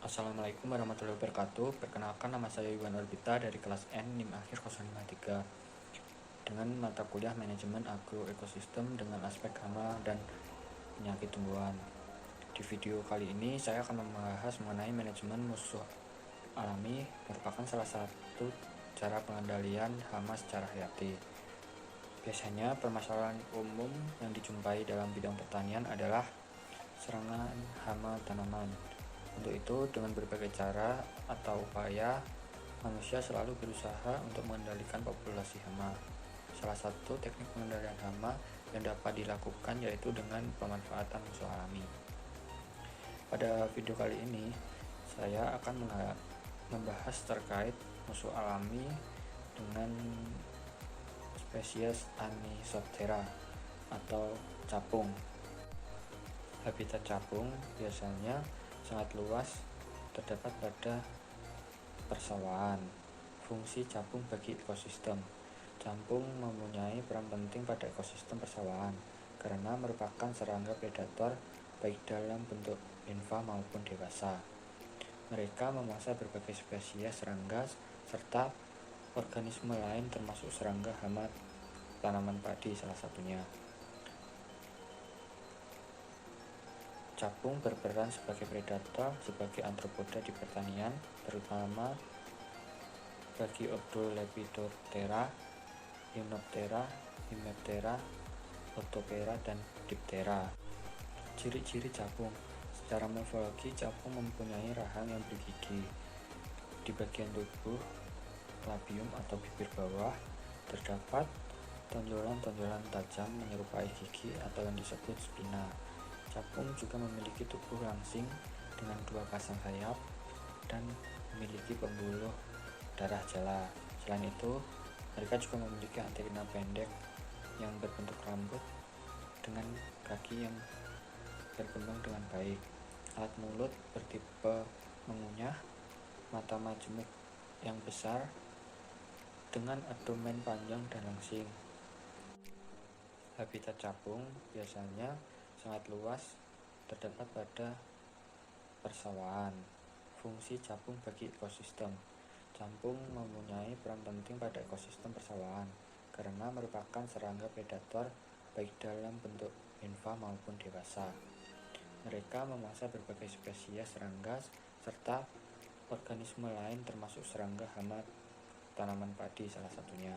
Assalamualaikum warahmatullahi wabarakatuh. Perkenalkan, nama saya Iwan Orbita dari kelas N NIM akhir 053 dengan mata kuliah manajemen agroekosistem dengan aspek hama dan penyakit tumbuhan. Di video kali ini saya akan membahas mengenai manajemen musuh alami, merupakan salah satu cara pengendalian hama secara hayati. Biasanya permasalahan umum yang dijumpai dalam bidang pertanian adalah serangan hama tanaman. Untuk itu, dengan berbagai cara atau upaya, manusia selalu berusaha untuk mengendalikan populasi hama. Salah satu teknik pengendalian hama yang dapat dilakukan yaitu dengan pemanfaatan musuh alami. Pada video kali ini, saya akan membahas terkait musuh alami dengan spesies Anisoptera atau capung. Habitat capung biasanya sangat luas, terdapat pada persawahan. Fungsi capung bagi ekosistem. Capung mempunyai peran penting pada ekosistem persawahan karena merupakan serangga predator baik dalam bentuk nimfa maupun dewasa. Mereka memangsa berbagai spesies serangga serta organisme lain termasuk serangga hama tanaman padi salah satunya. Capung berperan sebagai predator, sebagai antropoda di pertanian, terutama bagi Lepidoptera, Hymenoptera, Hemiptera, Orthoptera, dan Diptera. Ciri-ciri capung. Secara morfologi, capung mempunyai rahang yang bergigi. Di bagian tubuh, labium atau bibir bawah, terdapat tonjolan-tonjolan tajam menyerupai gigi atau yang disebut spina. Capung juga memiliki tubuh langsing dengan 2 pasang sayap dan memiliki pembuluh darah jala. Selain itu, mereka juga memiliki antena pendek yang berbentuk rambut dengan kaki yang berkembang dengan baik. Alat mulut bertipe mengunyah, mata majemuk yang besar dengan abdomen panjang dan langsing. Habitat capung biasanya sangat luas, terdapat pada persawahan. Fungsi capung bagi ekosistem. Capung mempunyai peran penting pada ekosistem persawahan karena merupakan serangga predator baik dalam bentuk nimfa maupun dewasa. Mereka memangsa berbagai spesies serangga serta organisme lain termasuk serangga hama tanaman padi salah satunya.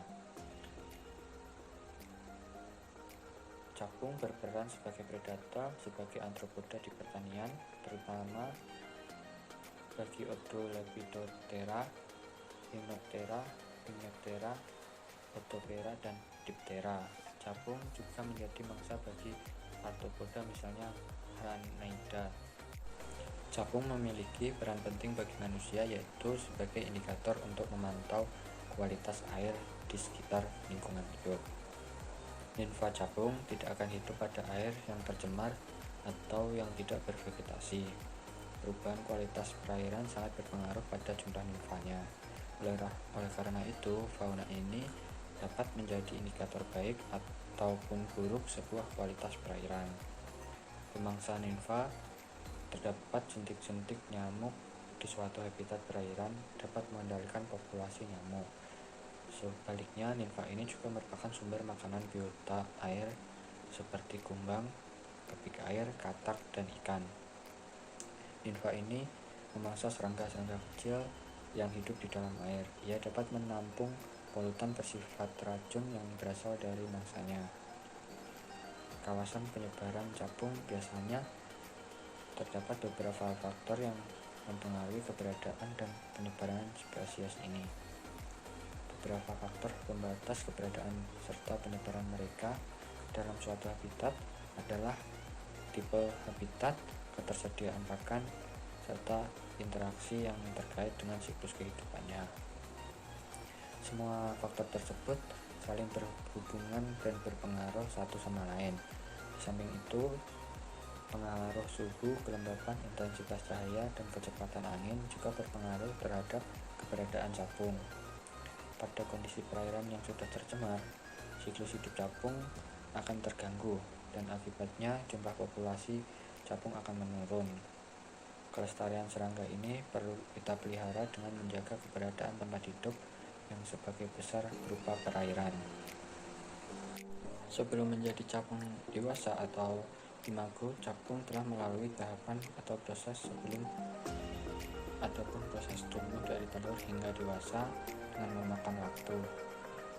Capung berperan sebagai predator, sebagai antropoda di pertanian, terutama bagi Lepidoptera, Hymenoptera, Hemiptera, Orthoptera, dan Diptera. Capung juga menjadi mangsa bagi arthropoda misalnya Araneida. Capung memiliki peran penting bagi manusia yaitu sebagai indikator untuk memantau kualitas air di sekitar lingkungan hidup. Nimfa capung tidak akan hidup pada air yang tercemar atau yang tidak bervegetasi. Perubahan kualitas perairan sangat berpengaruh pada jumlah nimfanya. Oleh karena itu, fauna ini dapat menjadi indikator baik ataupun buruk sebuah kualitas perairan. Pemangsaan nimfa. Terdapat jentik-jentik nyamuk di suatu habitat perairan dapat mengendalikan populasi nyamuk. Sebaliknya, nimfa ini juga merupakan sumber makanan biota air seperti kumbang, kepik air, katak, dan ikan. Nimfa ini memangsa serangga-serangga kecil yang hidup di dalam air. Ia dapat menampung polutan bersifat racun yang berasal dari mangsanya. Kawasan penyebaran capung biasanya terdapat beberapa faktor yang mempengaruhi keberadaan dan penyebaran spesies ini. Beberapa faktor pembatas keberadaan serta penyebaran mereka dalam suatu habitat adalah tipe habitat, ketersediaan pakan, serta interaksi yang terkait dengan siklus kehidupannya. Semua faktor tersebut saling berhubungan dan berpengaruh satu sama lain. Di samping itu, pengaruh suhu, kelembapan, intensitas cahaya, dan kecepatan angin juga berpengaruh terhadap keberadaan capung. Pada kondisi perairan yang sudah tercemar, siklus hidup capung akan terganggu dan akibatnya jumlah populasi capung akan menurun. Kelestarian serangga ini perlu kita pelihara dengan menjaga keberadaan tempat hidup yang sebagai besar berupa perairan. Sebelum menjadi capung dewasa atau imago, capung telah melalui tahapan atau proses sebelum adapun proses tumbuh dari telur hingga dewasa dengan memakan waktu.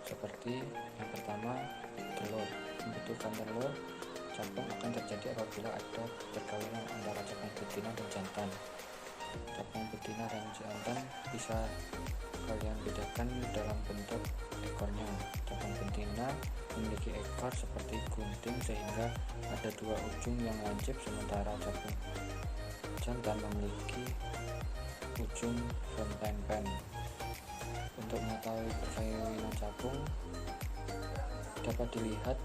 Seperti yang pertama, telur. Pembentukan telur capung akan terjadi apabila ada perkawinan antara capung betina dan jantan. Capung betina dan jantan bisa kalian bedakan dalam bentuk ekornya. Capung betina memiliki ekor seperti gunting sehingga ada dua ujung yang lancip, sementara capung jantan memiliki ujung berpempen. Untuk mengetahui perkawinan capung dapat dilihat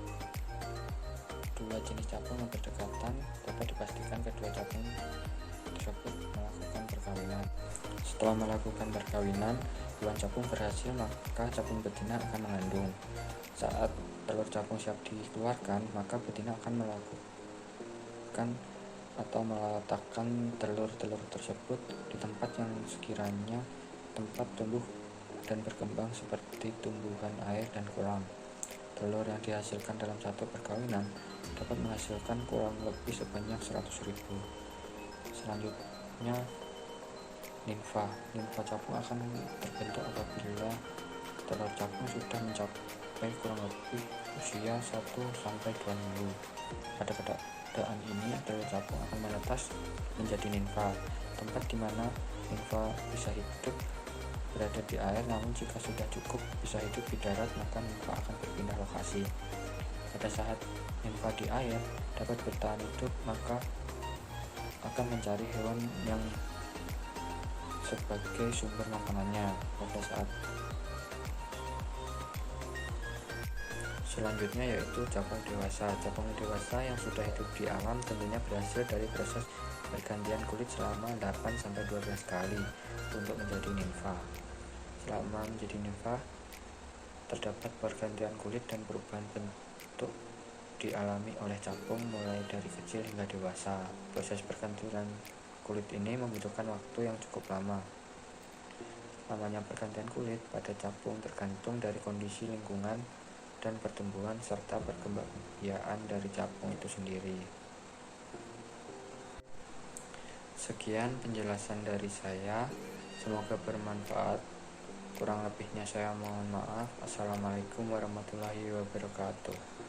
dua jenis capung yang berdekatan. Dapat dipastikan kedua capung tersebut melakukan perkawinan. Setelah melakukan perkawinan, hewan capung berhasil, maka capung betina akan mengandung. Saat telur capung siap dikeluarkan, maka betina akan melakukan atau meletakkan telur-telur tersebut di tempat yang sekiranya tempat tumbuh dan berkembang seperti tumbuhan air dan kolam. Telur yang dihasilkan dalam satu perkawinan dapat menghasilkan kurang lebih sebanyak 100.000. Selanjutnya, nimfa. Nimfa capung akan terbentuk apabila telur capung sudah mencapai kurang lebih usia 1-2 minggu. Pada keadaan ini, telur capung akan menetas menjadi nimfa. Tempat di mana nimfa bisa hidup berada di air, namun jika sudah cukup bisa hidup di darat, maka nimfa akan berpindah lokasi. Pada saat nimfa di air dapat bertahan hidup, maka akan mencari hewan yang sebagai sumber makanannya. Pada saat selanjutnya yaitu capung dewasa. Capung dewasa yang sudah hidup di alam tentunya berhasil dari proses pergantian kulit selama 8-12 kali untuk menjadi nimfa. Selama menjadi nimfa, terdapat pergantian kulit dan perubahan bentuk dialami oleh capung mulai dari kecil hingga dewasa. Proses pergantian kulit ini membutuhkan waktu yang cukup lama. Lamanya pergantian kulit pada capung tergantung dari kondisi lingkungan dan pertumbuhan serta perkembangbiakan dari capung itu sendiri. Sekian penjelasan dari saya, semoga bermanfaat. Kurang lebihnya saya mohon maaf. Assalamualaikum warahmatullahi wabarakatuh.